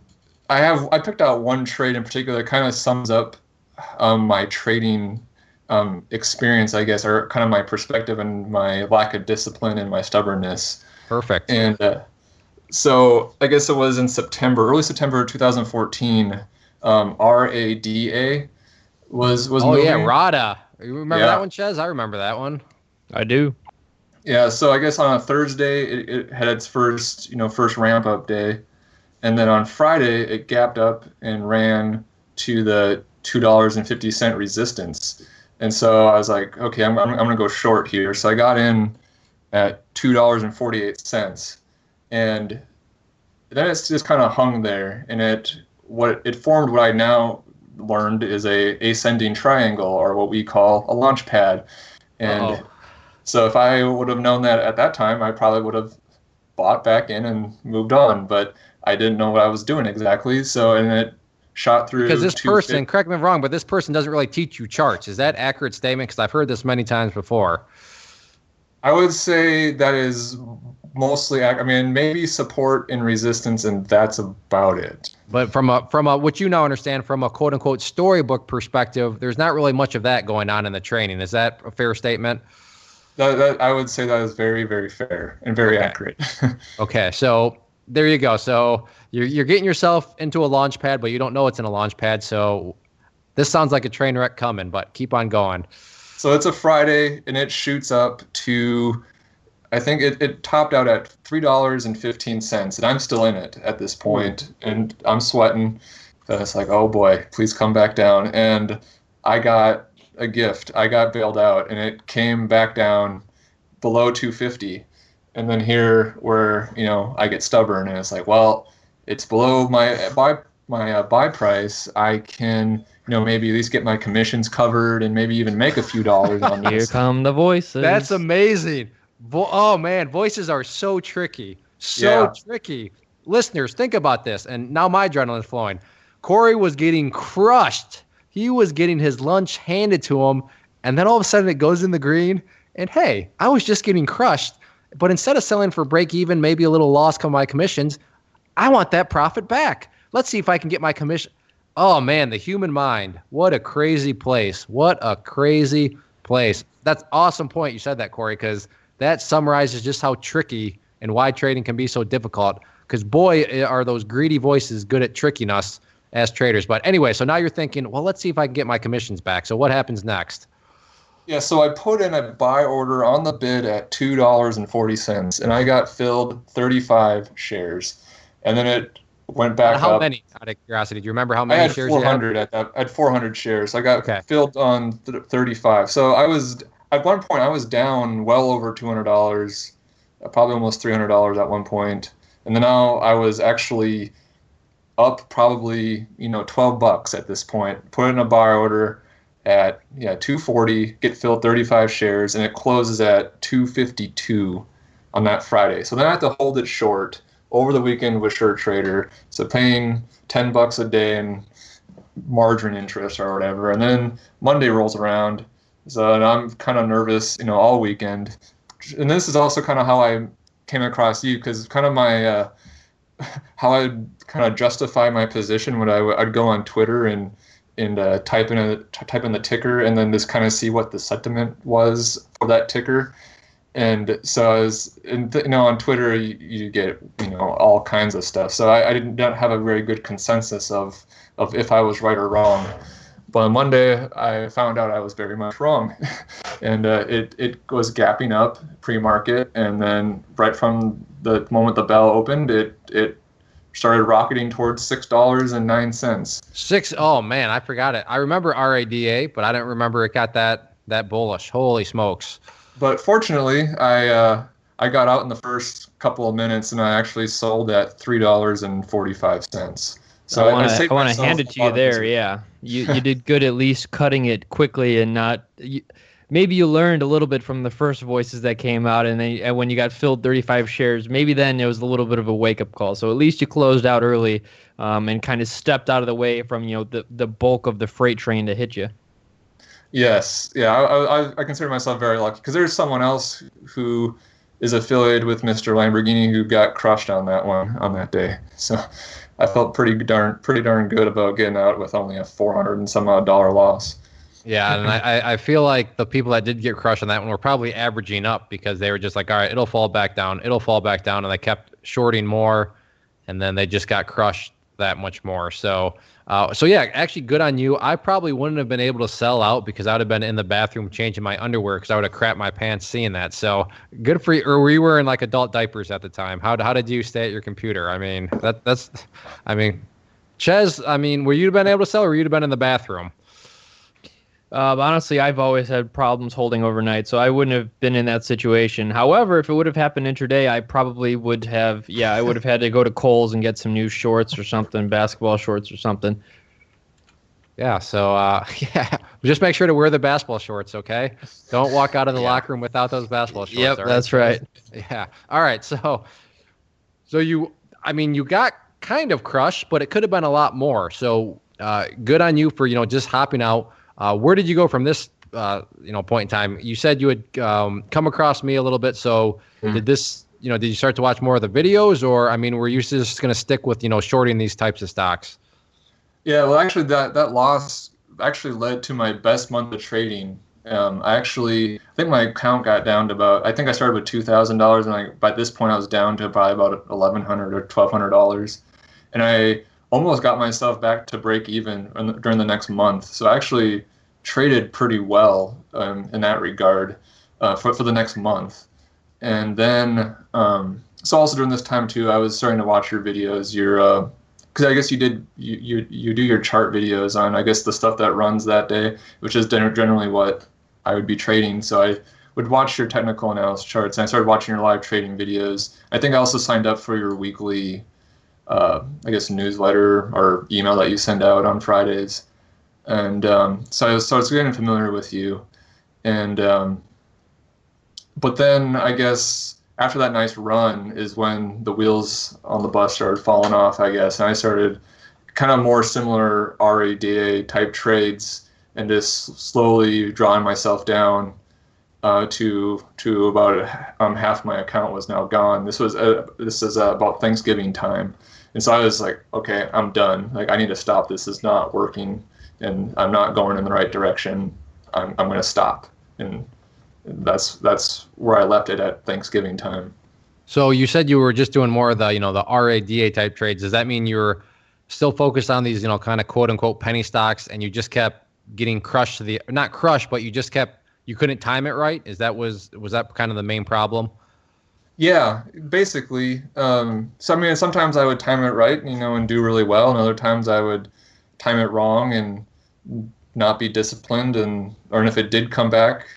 I picked out one trade in particular that kind of sums up my trading experience, I guess, or kind of my perspective and my lack of discipline and my stubbornness. Perfect. And so I guess it was in early September 2014, RADA was moving. Yeah, RADA. You remember that one, Ches? I remember that one. I do. Yeah, so I guess on a Thursday it had its first ramp up day, and then on Friday it gapped up and ran to the $2.50 resistance. And so I was like, okay, I'm going to go short here. So I got in at $2.48, and then it's just kind of hung there, and it formed what I now learned is a ascending triangle, or what we call a launch pad. And so if I would have known that at that time, I probably would have bought back in and moved on, but I didn't know what I was doing exactly. So, and it shot through. Because this person, correct me if I'm wrong, but this person doesn't really teach you charts. Is that an accurate statement? Because I've heard this many times before. I would say that is mostly, I mean, maybe support and resistance, and that's about it. But from a what you now understand from a quote unquote storybook perspective, there's not really much of that going on in the training. Is that a fair statement? That I would say that is very, very fair and very accurate. Okay, so there you go. So you're getting yourself into a launch pad, but you don't know it's in a launch pad. So this sounds like a train wreck coming, but keep on going. So it's a Friday, and it shoots up to, I think it topped out at $3.15, and I'm still in it at this point, and I'm sweating. And it's like, oh boy, please come back down. And I got a gift. I got bailed out, and it came back down below 250. And then here, where I get stubborn, and it's like, well, it's below my buy price. I can maybe at least get my commissions covered and maybe even make a few dollars on this. Here come the voices. That's amazing. Oh, man, voices are so tricky. So tricky. Listeners, think about this. And now my adrenaline's flowing. Corey was getting crushed. He was getting his lunch handed to him, and then all of a sudden it goes in the green. And, hey, I was just getting crushed. But instead of selling for break even, maybe a little loss come my commissions, I want that profit back. Let's see if I can get my commission. Oh, man, the human mind. What a crazy place. What a crazy place. That's an awesome point you said that, Corey, because that summarizes just how tricky and why trading can be so difficult. Because, boy, are those greedy voices good at tricking us as traders. But anyway, so now you're thinking, well, let's see if I can get my commissions back. So what happens next? Yeah, so I put in a buy order on the bid at $2.40, and I got filled 35 shares. And then it went back how up. Many, out of curiosity? Do you remember how many shares you had? 400 at that. I had 400 shares. I got filled on 35. So I was at one point I was down well over $200, probably almost $300 at one point. And then now I was actually up probably $12 at this point. Put in a buy order at $2.40, get filled 35 shares, and it closes at $2.52 on that Friday. So then I have to hold it short over the weekend with SureTrader, so paying $10 a day in margin interest or whatever. And then Monday rolls around, so I'm kind of nervous, all weekend. And this is also kind of how I came across you, because kind of my how I'd kind of justify my position when I'd go on Twitter and type in the ticker, and then just kind of see what the sentiment was for that ticker. And so I was, on Twitter, you get, all kinds of stuff. So I did not have a very good consensus of if I was right or wrong. But on Monday, I found out I was very much wrong. And it was gapping up pre-market. And then right from the moment the bell opened, it started rocketing towards $6.09. Oh, man, I forgot it. I remember RADA, but I don't remember it got that bullish. Holy smokes. But fortunately, I got out in the first couple of minutes, and I actually sold at $3.45. So I want to hand it to you there. Yeah, you did good at least cutting it quickly and not. Maybe you learned a little bit from the first voices that came out, and when you got filled 35 shares, maybe then it was a little bit of a wake up call. So at least you closed out early, and kind of stepped out of the way from the bulk of the freight train to hit you. Yes, yeah, I consider myself very lucky, because there's someone else who is affiliated with Mr. Lamborghini who got crushed on that one on that day. So I felt pretty darn good about getting out with only a $400 and some odd dollar loss. Yeah, and I feel like the people that did get crushed on that one were probably averaging up, because they were just like, all right, it'll fall back down, and they kept shorting more, and then they just got crushed that much more. So yeah, actually good on you. I probably wouldn't have been able to sell out, because I would have been in the bathroom changing my underwear, because I would have crapped my pants seeing that. So good for you. Or were you wearing like adult diapers at the time? How did you stay at your computer? I mean, Ches, were you been able to sell, or would you have been in the bathroom? Honestly, I've always had problems holding overnight, so I wouldn't have been in that situation. However, if it would have happened intraday, I probably would have. Yeah, I would have had to go to Kohl's and get some new shorts or something, basketball shorts or something. Yeah, so just make sure to wear the basketball shorts, okay? Don't walk out of the locker room without those basketball shorts. Yep, that's right. Yeah. All right. So you got kind of crushed, but it could have been a lot more. So good on you for just hopping out. Where did you go from this point in time? You said you had come across me a little bit. So did this did you start to watch more of the videos, or, I mean, were you just going to stick with, shorting these types of stocks? Yeah, well, actually, that loss actually led to my best month of trading. I think my account got down to I think I started with $2,000, and by this point I was down to probably about $1,100 or $1,200, and I almost got myself back to break even during the next month. So I actually traded pretty well in that regard for the next month. And then, so also during this time too, I was starting to watch your videos. Because I guess you do your chart videos on, I guess, the stuff that runs that day, which is generally what I would be trading. So I would watch your technical analysis charts, and I started watching your live trading videos. I think I also signed up for your weekly, I guess, newsletter or email that you send out on Fridays. And so I was getting familiar with you. And but then I guess after that nice run is when the wheels on the bus started falling off, I guess. And I started kind of more similar RADA type trades and just slowly drawing myself down to about half my account was now gone. This is about Thanksgiving time. And so I was like, okay, I'm done. Like, I need to stop. This is not working, and I'm not going in the right direction. I'm going to stop. And that's where I left it at Thanksgiving time. So you said you were just doing more of the, the RADA type trades. Does that mean you were still focused on these, kind of quote unquote penny stocks, and you just kept getting crushed not crushed, but you couldn't time it right? Was that kind of the main problem? Yeah, basically. So I mean, sometimes I would time it right, and do really well, and other times I would time it wrong and not be disciplined, or if it did come back,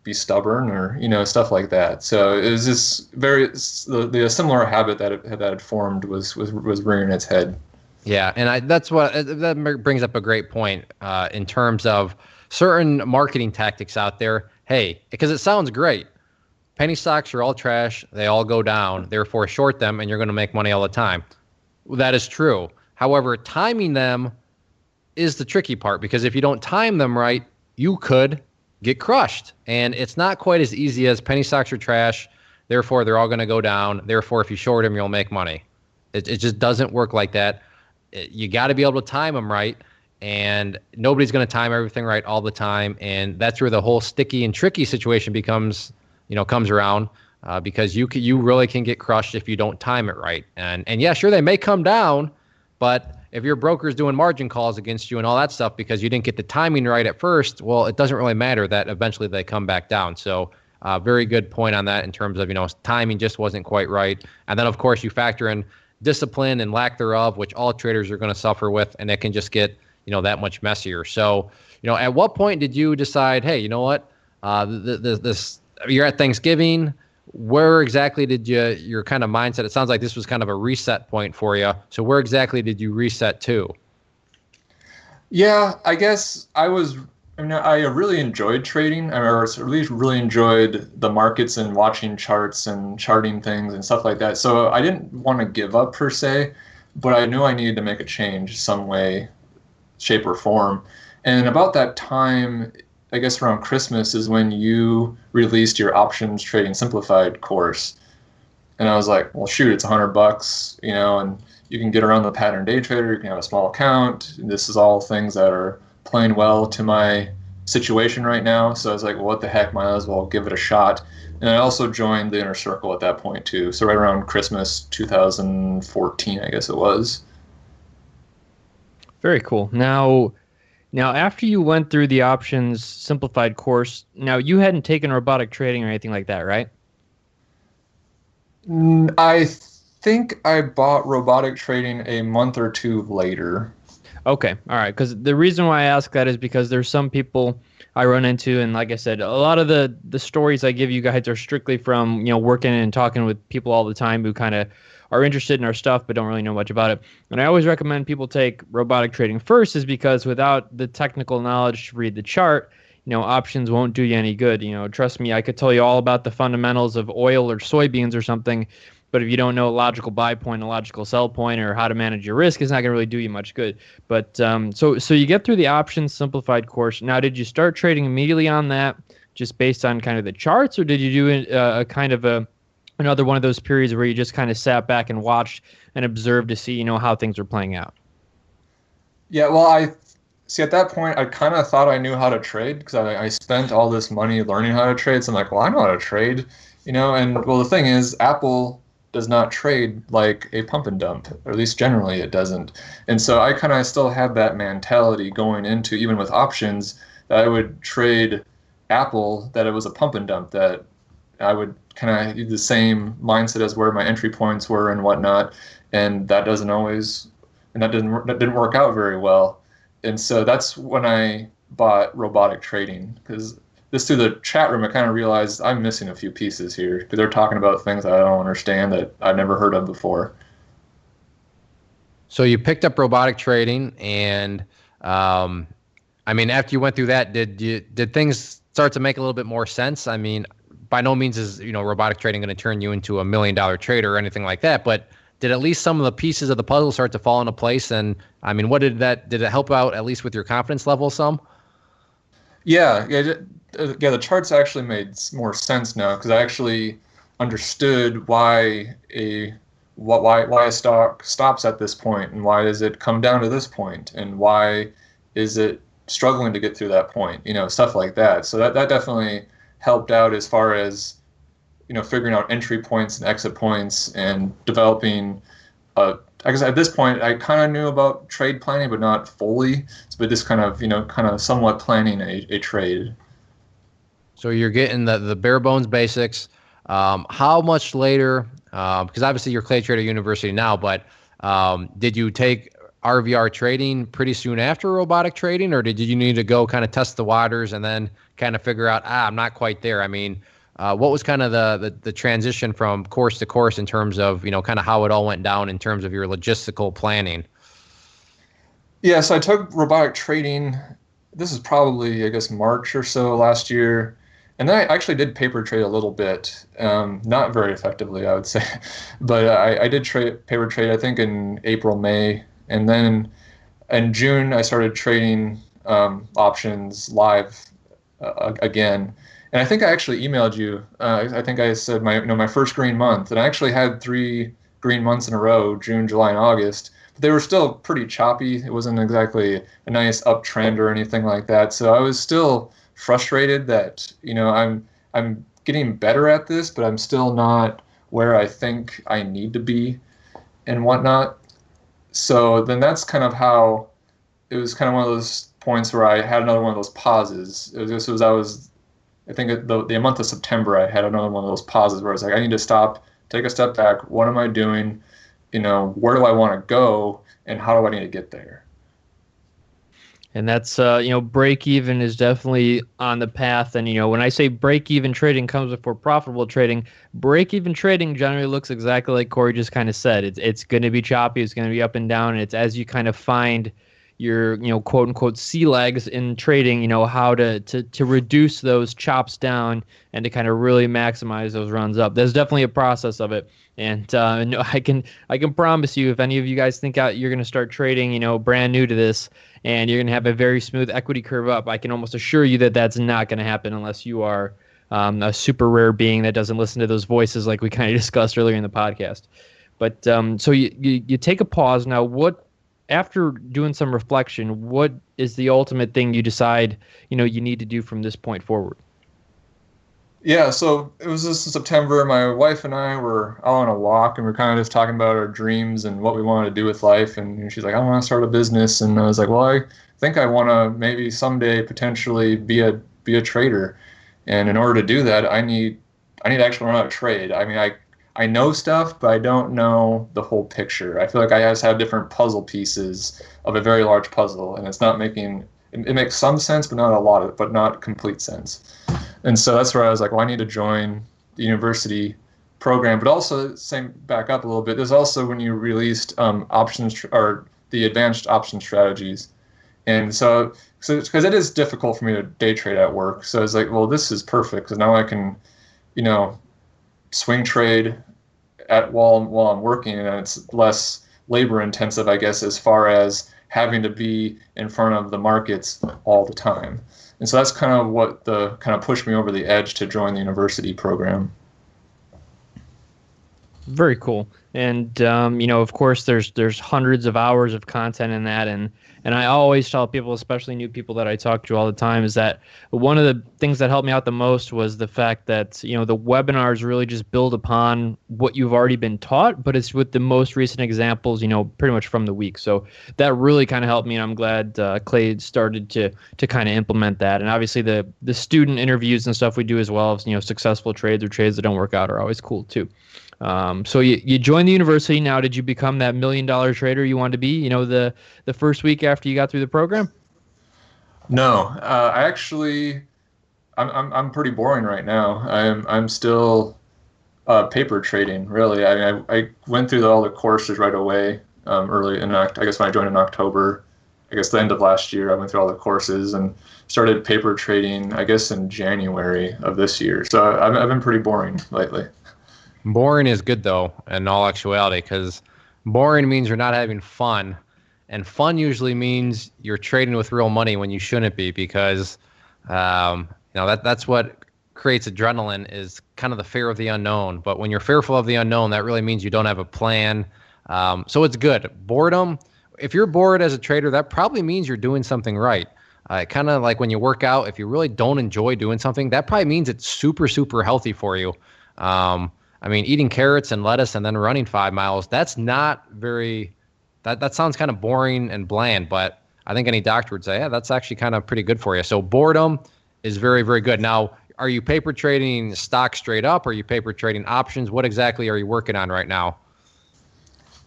be stubborn, or stuff like that. So it was just the similar habit that had formed was rearing its head. Yeah, and that brings up a great point in terms of certain marketing tactics out there. Hey, because it sounds great. Penny stocks are all trash. They all go down. Therefore, short them, and you're going to make money all the time. Well, that is true. However, timing them is the tricky part, because if you don't time them right, you could get crushed. And it's not quite as easy as penny stocks are trash. Therefore, they're all going to go down. Therefore, if you short them, you'll make money. It just doesn't work like that. You got to be able to time them right. And nobody's going to time everything right all the time. And that's where the whole sticky and tricky situation comes around, because you really can get crushed if you don't time it right. And yeah, sure, they may come down, but if your broker's doing margin calls against you and all that stuff because you didn't get the timing right at first, well, it doesn't really matter that eventually they come back down. So very good point on that in terms of, timing just wasn't quite right. And then, of course, you factor in discipline and lack thereof, which all traders are going to suffer with, and it can just get, that much messier. So, at what point did you decide, hey, you know what, you're at Thanksgiving, where exactly did your kind of mindset, it sounds like this was kind of a reset point for you. So where exactly did you reset to? Yeah, I guess I really enjoyed trading, or at least really enjoyed the markets and watching charts and charting things and stuff like that. So I didn't want to give up per se, but I knew I needed to make a change some way, shape, or form. And about that time, I guess around Christmas, is when you released your Options Trading Simplified course. And I was like, well, shoot, it's $100, and you can get around the pattern day trader, you can have a small account. This is all things that are playing well to my situation right now. So I was like, well, what the heck, might as well give it a shot. And I also joined the Inner Circle at that point too. So right around Christmas 2014, I guess it was. Very cool. Now, after you went through the Options Simplified course, now you hadn't taken robotic trading or anything like that, right? I think I bought robotic trading a month or two later. Okay, all right. Because the reason why I ask that is because there's some people I run into, and like I said, a lot of the stories I give you guys are strictly from working and talking with people all the time who kind of are interested in our stuff but don't really know much about it. And I always recommend people take robotic trading first, is because without the technical knowledge to read the chart, options won't do you any good. Trust me, I could tell you all about the fundamentals of oil or soybeans or something, but if you don't know a logical buy point, a logical sell point, or how to manage your risk, it's not going to really do you much good. But so you get through the Options Simplified course. Now, did you start trading immediately on that, just based on kind of the charts, or did you do a kind of a another one of those periods where you just kind of sat back and watched and observed to see, how things are playing out? Yeah, well, I see at that point, I kind of thought I knew how to trade because I spent all this money learning how to trade. So I'm like, well, I know how to trade, and well, the thing is, Apple does not trade like a pump and dump, or at least generally it doesn't. And so I kind of still have that mentality going into, even with options, that I would trade Apple, that it was a pump and dump, that I would kind of use the same mindset as where my entry points were and whatnot. And that doesn't always, and that didn't work out very well. And so that's when I bought robotic trading, because just through the chat room, I kind of realized I'm missing a few pieces here because they're talking about things that I don't understand, that I've never heard of before. So you picked up robotic trading, and after you went through that, did things start to make a little bit more sense? I mean, by no means is robotic trading going to turn you into $1 million trader or anything like that, but did at least some of the pieces of the puzzle start to fall into place? And I mean, did it help out at least with your confidence level some? Yeah, the charts actually made more sense now because I actually understood why a stock stops at this point, and why does it come down to this point, and why is it struggling to get through that point, stuff like that. So that definitely helped out as far as figuring out entry points and exit points and developing. I guess at this point I kind of knew about trade planning, but not fully. But just kind of somewhat planning a trade. So you're getting the bare bones basics. How much later? Because obviously you're Clay Trader University now, but did you take RVR trading pretty soon after robotic trading, or did you need to go kind of test the waters and then kind of figure out, I'm not quite there? I mean, what was kind of the transition from course to course in terms of, kind of how it all went down in terms of your logistical planning? Yeah, so I took robotic trading. This is probably, I guess, March or so last year. And then I actually did paper trade a little bit, not very effectively, I would say. But I did paper trade, I think, in April, May. And then in June, I started trading options live again. And I think I actually emailed you. I think I said my first green month, and I actually had 3 green months in a row, June, July, and August. But they were still pretty choppy. It wasn't exactly a nice uptrend or anything like that. So I was still frustrated that I'm getting better at this, but I'm still not where I think I need to be and whatnot. So then that's kind of how it was. Kind of one of those points where I had another one of those pauses. I think the month of September, I had another one of those pauses where I was like, I need to stop, take a step back. What am I doing? Where do I want to go, and how do I need to get there? And that's, break even is definitely on the path. And, when I say break even trading comes before profitable trading, break even trading generally looks exactly like Corey just kind of said. It's going to be choppy. It's going to be up and down. And it's as you kind of find your, quote unquote, sea legs in trading, how to reduce those chops down and to kind of really maximize those runs up. There's definitely a process of it. And no, I can promise you, if any of you guys think you're going to start trading, brand new to this, and you're going to have a very smooth equity curve up, I can almost assure you that that's not going to happen unless you are a super rare being that doesn't listen to those voices like we kind of discussed earlier in the podcast. But so you take a pause. Now, after doing some reflection, what is the ultimate thing you decide, you need to do from this point forward? Yeah, so it was this September. My wife and I were out on a walk, and we're kind of just talking about our dreams and what we wanted to do with life. And she's like, I want to start a business. And I was like, well, I think I want to maybe someday potentially be a trader. And in order to do that, I need to actually learn how to trade. I mean, I know stuff, but I don't know the whole picture. I feel like I just have different puzzle pieces of a very large puzzle, and it's not making it makes some sense, but not a lot of, but not complete sense. And so that's where I was like, well, I need to join the university program. But also, back up a little bit, there's also when you released options or the advanced option strategies. And so because it is difficult for me to day trade at work. So I was like, well, this is perfect because now I can, swing trade while I'm working, and it's less labor intensive, I guess, as far as having to be in front of the markets all the time. And so that's kind of what pushed me over the edge to join the university program. Very cool. And of course, there's hundreds of hours of content in that, and I always tell people, especially new people that I talk to all the time, is that one of the things that helped me out the most was the fact that the webinars really just build upon what you've already been taught, but it's with the most recent examples, pretty much from the week. So that really kind of helped me, and I'm glad Clay started to kind of implement that. And obviously, the student interviews and stuff we do as well, successful trades or trades that don't work out are always cool too. So you joined the university. Now, did you become that $1 million trader you wanted to be, the first week after you got through the program? No, I actually, I'm pretty boring right now. I'm still paper trading, really. I went through all the courses right away, early in I guess when I joined in October, I guess the end of last year, I went through all the courses and started paper trading, I guess in January of this year. So I've been pretty boring lately. Boring is good, though, in all actuality, because boring means you're not having fun. And fun usually means you're trading with real money when you shouldn't be, because that's what creates adrenaline, is kind of the fear of the unknown. But when you're fearful of the unknown, that really means you don't have a plan. So it's good. Boredom, if you're bored as a trader, that probably means you're doing something right. Kind of like when you work out, if you really don't enjoy doing something, that probably means it's super, super healthy for you. Eating carrots and lettuce and then running 5 miles, that's not very, that sounds kind of boring and bland, but I think any doctor would say, yeah, that's actually kind of pretty good for you. So boredom is very, very good. Now, are you paper trading stock straight up? Are you paper trading options? What exactly are you working on right now?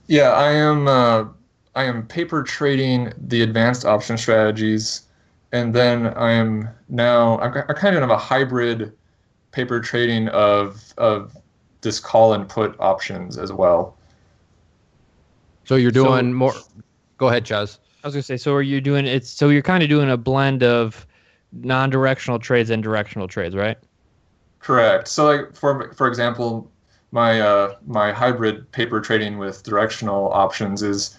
Yeah, I am paper trading the advanced option strategies, and then I'm kind of have a hybrid paper trading of this call and put options as well. So you're doing more. Go ahead, Chaz. I was gonna say, so are you doing it? So you're kind of doing a blend of non-directional trades and directional trades, right? Correct. So, like for example, my hybrid paper trading with directional options is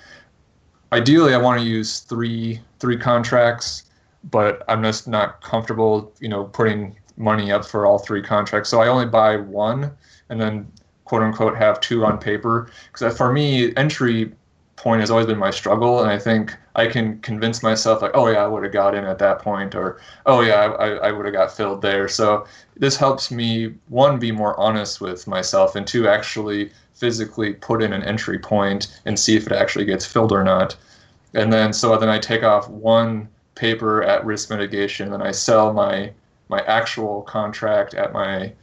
ideally I want to use three contracts, but I'm just not comfortable, putting money up for all three contracts. So I only buy one, and then quote unquote have two on paper. Because for me, entry point has always been my struggle, and I think I can convince myself like, oh yeah, I would have got in at that point, or oh yeah, I would have got filled there. So this helps me, one, be more honest with myself, and two, actually physically put in an entry point and see if it actually gets filled or not. And then I take off one paper at risk mitigation, and I sell my actual contract at my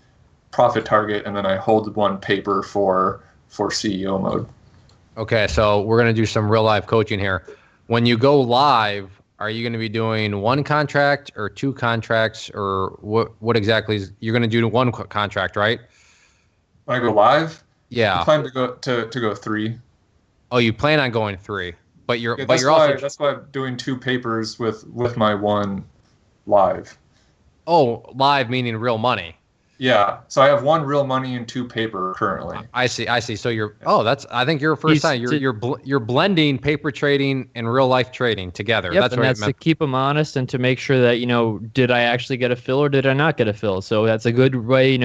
profit target, and then I hold one paper for CEO mode. Okay, so we're going to do some real life coaching here. When you go live, are you going to be doing one contract or two contracts, or what exactly you're going to do one contract, right? When I go live? Yeah. I plan to go three. Oh, you plan on going three, but you're that's why I'm doing two papers with my one live. Oh, live meaning real money. Yeah, so I have one real money and two paper currently. I see. So I think you're first time. You're blending paper trading and real life trading together. Yep, that's to keep them honest and to make sure that, did I actually get a fill or did I not get a fill? So that's a good way,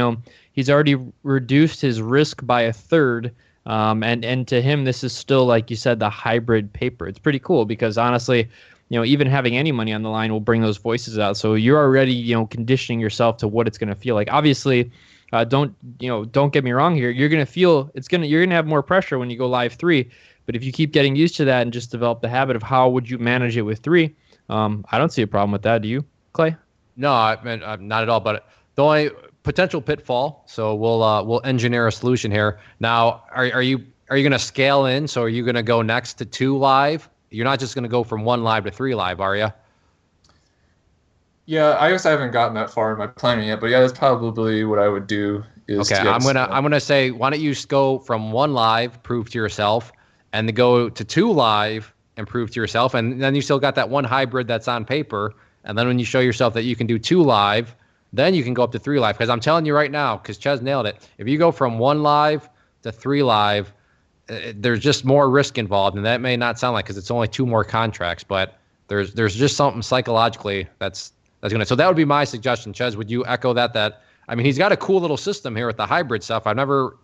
he's already reduced his risk by a third. And to him, this is still, like you said, the hybrid paper. It's pretty cool because honestly, even having any money on the line will bring those voices out. So you're already, conditioning yourself to what it's going to feel like. Obviously, don't get me wrong here. You're going to feel you're going to have more pressure when you go live three. But if you keep getting used to that and just develop the habit of how would you manage it with three, I don't see a problem with that. Do you, Clay? No, not at all. But the only potential pitfall. So we'll engineer a solution here. Now, are you going to scale in? So are you going to go next to two live? You're not just going to go from one live to three live, are you? Yeah, I guess I haven't gotten that far in my planning yet, but yeah, that's probably what I would do. Okay, I'm gonna say, why don't you go from one live, prove to yourself, and then go to two live and prove to yourself, and then you still got that one hybrid that's on paper, and then when you show yourself that you can do two live, then you can go up to three live. Because I'm telling you right now, because Ches nailed it, if you go from one live to three live, there's just more risk involved, and that may not sound like because it's only two more contracts, but there's just something psychologically that's gonna. So that would be my suggestion, Ches. Would you echo that? He's got a cool little system here with the hybrid stuff. I've never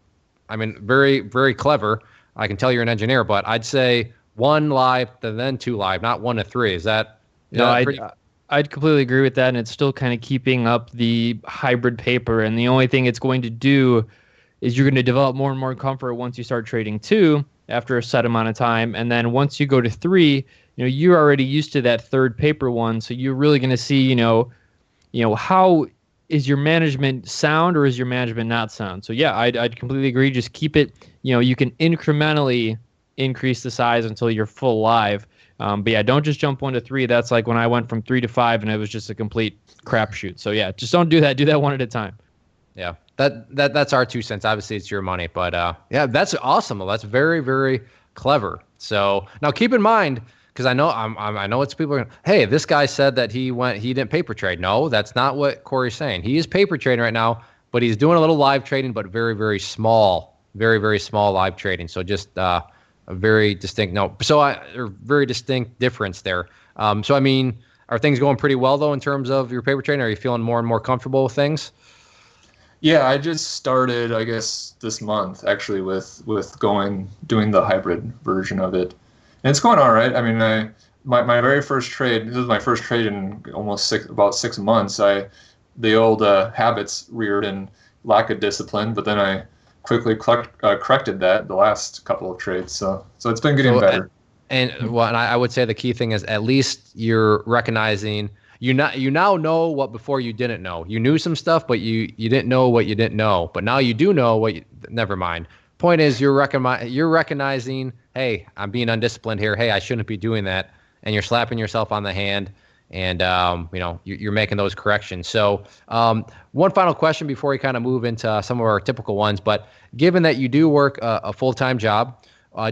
I mean, very, very clever. I can tell you're an engineer, but I'd say 1 live, then 2 live, not 1 to 3. Is that No, pretty? I'd completely agree with that, and it's still kind of keeping up the hybrid paper. And the only thing it's going to do is you're going to develop more and more comfort once you start trading 2 after a set amount of time, and then once you go to 3, you're already used to that third paper one, so you're really going to see, how is your management sound or is your management not sound? So yeah, I'd completely agree. Just keep it. You can incrementally increase the size until you're full live. But yeah, don't just jump 1 to 3. That's like when I went from 3 to 5 and it was just a complete crapshoot. So yeah, just don't do that. Do that 1 at a time. Yeah, that's our 2 cents. Obviously, it's your money, but yeah, that's awesome. That's very, very clever. So now keep in mind, because I know it's people are going, hey, this guy said that he didn't paper trade. No, that's not what Corey's saying. He is paper trading right now, but he's doing a little live trading, but very, very small live trading. So just a very distinct very distinct difference there. So I mean, are things going pretty well though in terms of your paper trading? Are you feeling more and more comfortable with things? Yeah, I just started, I guess, this month actually with doing the hybrid version of it, and it's going all right. I mean, my very first trade. This is my first trade in about 6 months. The old habits reared and lack of discipline, but then I quickly corrected that the last couple of trades. So it's been getting better. And I would say the key thing is at least you're recognizing. You now know what before you didn't know. You knew some stuff, but you didn't know what you didn't know. But now you do know what. Never mind. Point is, you're recognizing, hey, I'm being undisciplined here. Hey, I shouldn't be doing that, and you're slapping yourself on the hand, and you're making those corrections. So one final question before we kind of move into some of our typical ones. But given that you do work a full-time job,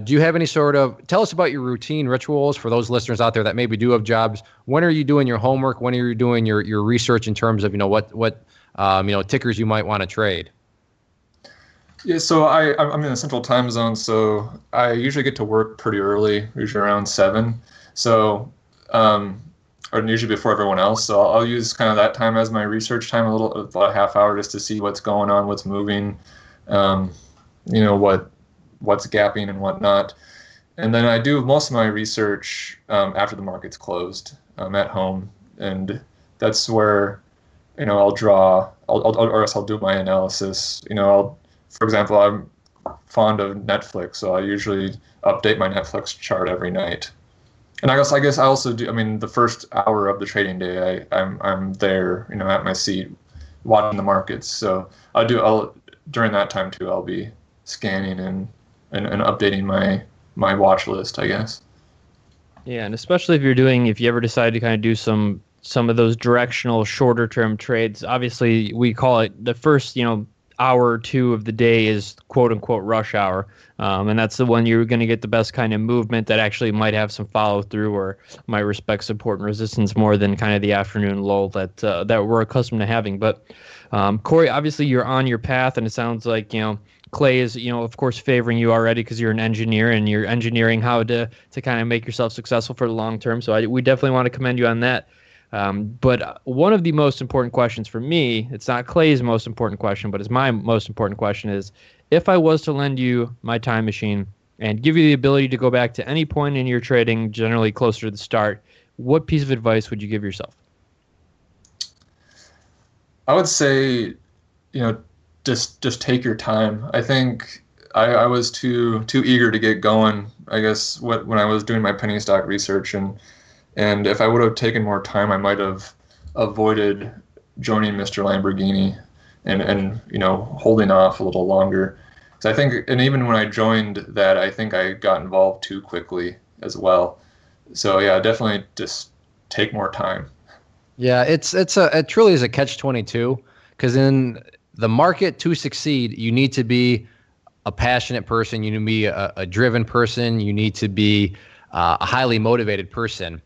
do you have any tell us about your routine rituals for those listeners out there that maybe do have jobs? When are you doing your homework? When are you doing your research in terms of, what tickers you might want to trade? Yeah, so I'm in the central time zone, so I usually get to work pretty early, usually around 7. So, or usually before everyone else. So I'll use kind of that time as my research time, about a half hour just to see what's going on, what's moving, what's gapping and whatnot. And then I do most of my research after the market's closed at home. And that's where, I'll do my analysis. For example, I'm fond of Netflix, so I usually update my Netflix chart every night. And I guess I also do. I mean, the first hour of the trading day, I'm there, at my seat, watching the markets. So during that time too, I'll be scanning and updating my watch list, I guess. Yeah, and especially if you ever decide to kind of do some of those directional shorter term trades. Obviously, we call it the first hour or 2 of the day is quote unquote rush hour, and that's the one you're going to get the best kind of movement that actually might have some follow through or might respect support and resistance more than kind of the afternoon lull that we're accustomed to having. But Corey, obviously you're on your path, and it sounds like Clay is, of course, favoring you already because you're an engineer and you're engineering how to kind of make yourself successful for the long term. So we definitely want to commend you on that. But one of the most important questions for me, it's not Clay's most important question, but it's my most important question is, if I was to lend you my time machine and give you the ability to go back to any point in your trading, generally closer to the start, what piece of advice would you give yourself? I would say, just take your time. I think I was too eager to get going, I guess, when I was doing my penny stock research, and if I would have taken more time, I might have avoided joining Mr. Lamborghini and holding off a little longer. So I think, and even when I joined that, I think I got involved too quickly as well. So yeah, definitely just take more time. Yeah, it truly is a catch-22, because in the market to succeed, you need to be a passionate person, you need to be a driven person, you need to be a highly motivated person.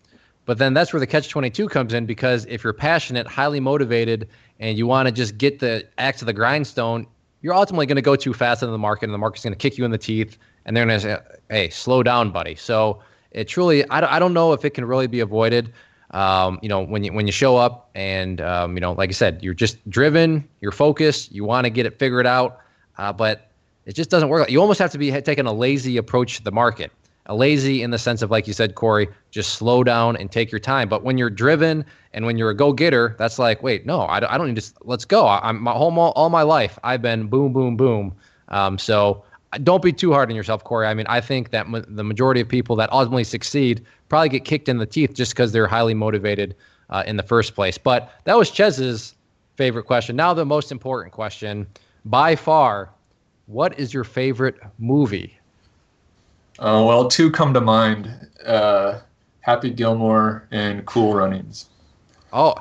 But then that's where the catch-22 comes in, because if you're passionate, highly motivated, and you want to just get the axe to the grindstone, you're ultimately going to go too fast into the market, and the market's going to kick you in the teeth, and they're going to say, hey, slow down, buddy. So it truly, I don't know if it can really be avoided. When you show up and, like I said, you're just driven, you're focused, you want to get it figured out. But it just doesn't work. You almost have to be taking a lazy approach to the market. A lazy in the sense of, like you said, Corey, just slow down and take your time. But when you're driven and when you're a go-getter, that's like, wait, no, I don't need to. Let's go. I'm all my life I've been boom, boom, boom. So don't be too hard on yourself, Corey. I mean, I think that the majority of people that ultimately succeed probably get kicked in the teeth just because they're highly motivated in the first place. But that was Chez's favorite question. Now the most important question, by far, what is your favorite movie? Well, two come to mind, Happy Gilmore and Cool Runnings. Oh,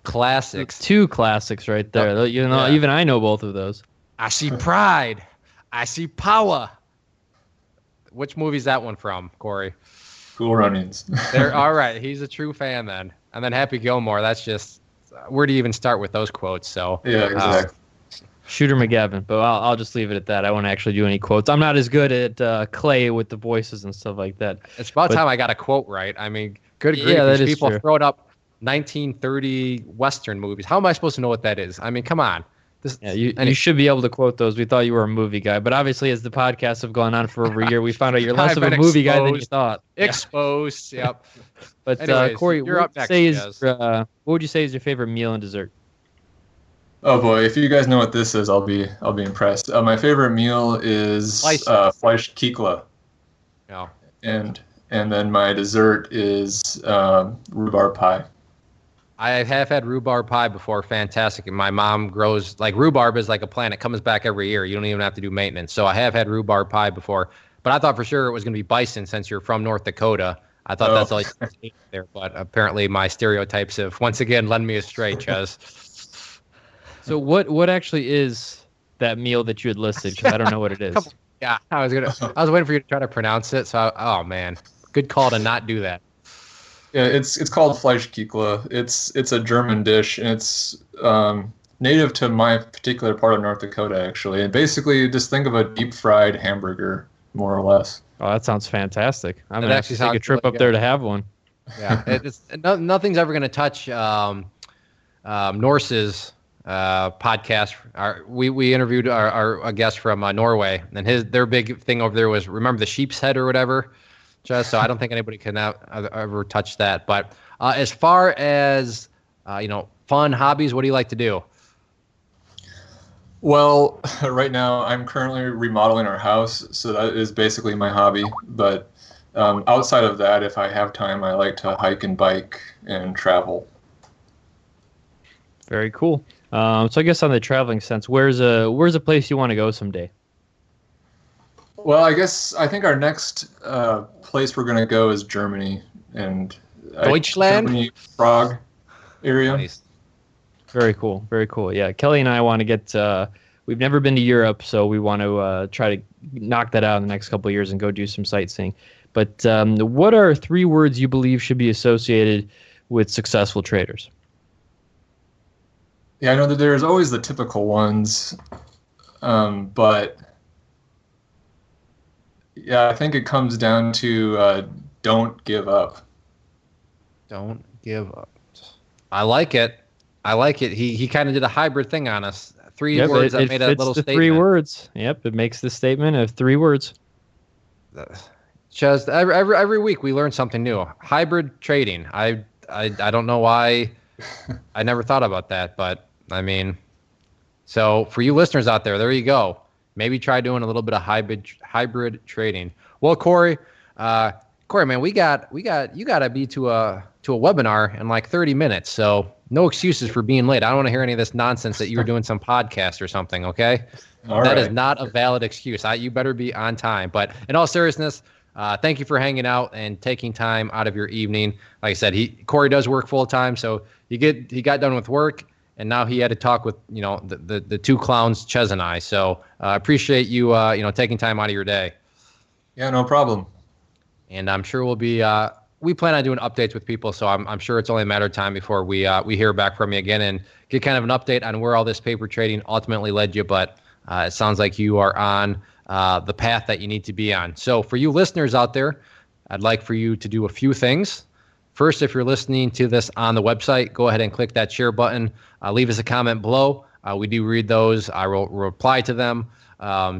classics. Two classics right there. Even I know both of those. I see pride. I see power. Which movie's that one from, Corey? Cool Runnings. All right. He's a true fan then. And then Happy Gilmore, that's just, where do you even start with those quotes? So yeah, exactly. Shooter McGavin, but I'll just leave it at that. I won't actually do any quotes. I'm not as good at Clay with the voices and stuff like that. It's about time I got a quote right. I mean, good grief, yeah, these people true. throwing up 1930 Western movies. How am I supposed to know what that is? I mean, come on. You should be able to quote those. We thought you were a movie guy, but obviously, as the podcasts have gone on for over a year, we found out you're less of a movie guy than you thought. Exposed, yep. But anyways, Corey, you're up next. What would you say is your favorite meal and dessert? Oh boy, if you guys know what this is, I'll be impressed. My favorite meal is Fleisch Kikla. Yeah. And then my dessert is rhubarb pie. I have had rhubarb pie before. Fantastic. And my mom grows, like, rhubarb is like a plant. It comes back every year. You don't even have to do maintenance. So I have had rhubarb pie before. But I thought for sure it was going to be bison since you're from North Dakota. I thought that's all you could eat there. But apparently my stereotypes have once again led me astray, Chez. So what actually is that meal that you had listed? Because I don't know what it is. Yeah, I was waiting for you to try to pronounce it. So oh man, good call to not do that. Yeah, it's called Fleisch Kikla. It's a German dish, and it's native to my particular part of North Dakota, actually. And basically, just think of a deep fried hamburger, more or less. Oh, that sounds fantastic. I'm gonna actually take a trip up there to have one. Yeah, nothing's ever gonna touch Norse's podcast. We interviewed a guest from Norway, and their big thing over there was, remember the sheep's head or whatever. So I don't think anybody can ever touch that. But as far as fun hobbies, what do you like to do? Well, right now I'm currently remodeling our house, so that is basically my hobby. But outside of that, if I have time, I like to hike and bike and travel. Very cool. So I guess on the traveling sense, where's a place you want to go someday? Well, I think our next place we're going to go is Germany and Deutschland, Germany, Prague area. Nice. Very cool. Very cool. Yeah, Kelly and I want to get. We've never been to Europe, so we want to try to knock that out in the next couple of years and go do some sightseeing. But what are 3 words you believe should be associated with successful traders? Yeah, I know that there's always the typical ones, but yeah, I think it comes down to don't give up. Don't give up. I like it. He kind of did a hybrid thing on us. 3 words that made a little statement. 3 words. Yep, it makes the statement of 3 words. Just every week we learn something new. Hybrid trading. I don't know why I never thought about that, but I mean, so for you listeners out there you go. Maybe try doing a little bit of hybrid trading. Well, Corey, man, you got to be to a webinar in like 30 minutes. So no excuses for being late. I don't want to hear any of this nonsense that you were doing some podcast or something. Okay, that is not a valid excuse. You better be on time. But in all seriousness, thank you for hanging out and taking time out of your evening. Like I said, Corey does work full time, so he got done with work. And now he had to talk with, the 2 clowns, Chez and I. So I appreciate you, taking time out of your day. Yeah, no problem. And I'm sure we'll be, we plan on doing updates with people. So I'm sure it's only a matter of time before we hear back from you again and get kind of an update on where all this paper trading ultimately led you. But it sounds like you are on the path that you need to be on. So for you listeners out there, I'd like for you to do a few things. First, if you're listening to this on the website, go ahead and click that share button. Leave us a comment below. We do read those. I will reply to them.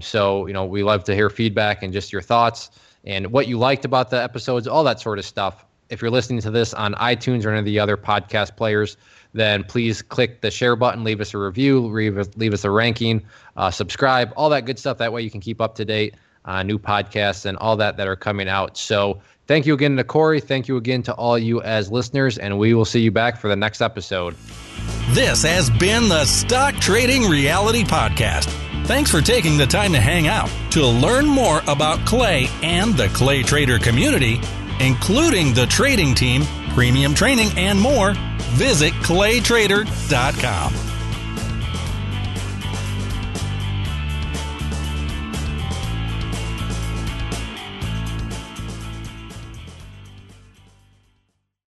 So, we love to hear feedback and just your thoughts and what you liked about the episodes, all that sort of stuff. If you're listening to this on iTunes or any of the other podcast players, then please click the share button, leave us a review, leave us a ranking, subscribe, all that good stuff. That way you can keep up to date on new podcasts and all that are coming out. So thank you again to Corey. Thank you again to all you as listeners, and we will see you back for the next episode. This has been the Stock Trading Reality Podcast. Thanks for taking the time to hang out. To learn more about Clay and the Clay Trader community, including the trading team, premium training, and more, visit claytrader.com.